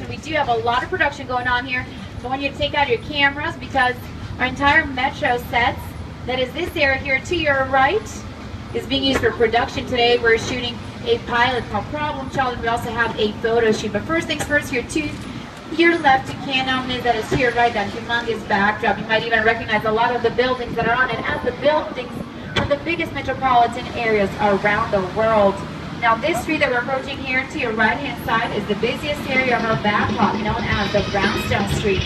production. We do have a lot of production going on here. So I want you to take out your cameras because our entire Metro sets, that is this area here to your right, is being used for production today. We're shooting a pilot called Problem Child, and we also have a photo shoot. But first things first, here to your left, you can't nominate that is to your right, that humongous backdrop. You might even recognize a lot of the buildings that are on it as the buildings from the biggest metropolitan areas around the world. Now this street that we're approaching here to your right hand side is the busiest area of our backlot, known as the Brownstone Street.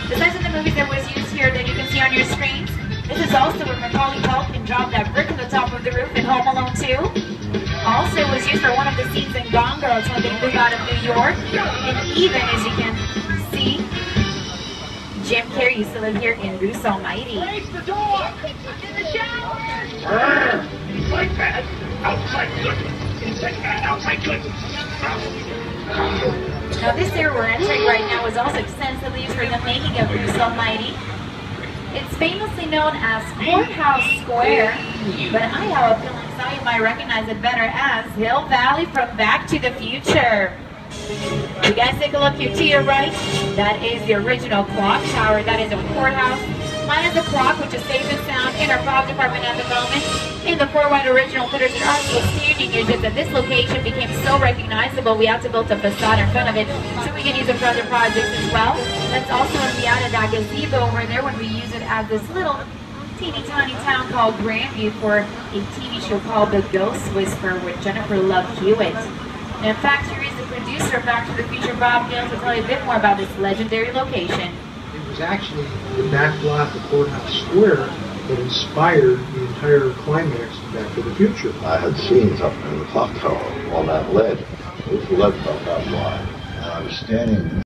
Besides the movies that was used here that you can see on your screens, this is also where Macaulay Culkin dropped that brick on the top of the roof in Home Alone 2. Also was used for one of the scenes in Gone Girl when they moved out of New York. And even, as you can see, Jim Carrey used to live here in Bruce Almighty. Close the door! I'm in the shower! Inside bad, outside good. Inside bad, outside good. Now this area we're entering right now is also extensively used for the making of Bruce Almighty. It's famously known as Courthouse Square, but I have a feeling some of you might recognize it better as Hill Valley from Back to the Future. You guys take a look here to your right. That is the original clock tower. That is a courthouse. Mine is a clock, which is safe and sound in our prop department at the moment. In the 4 white original Peterson Art School standing here, just that this location became so recognizable, we had to build a facade in front of it so we can use it for other projects as well. That's also when we added that gazebo over there when we use it as this little teeny tiny town called Grandview for a TV show called The Ghost Whisperer with Jennifer Love Hewitt. And in fact, here is the producer of Back to the Future, Bob Gale, to tell you a bit more about this legendary location. It was actually the back lot of Courthouse Square that inspired the entire climax of Back to the Future. I had scenes up in the clock tower on that ledge. It was the ledge about that wide. And I was standing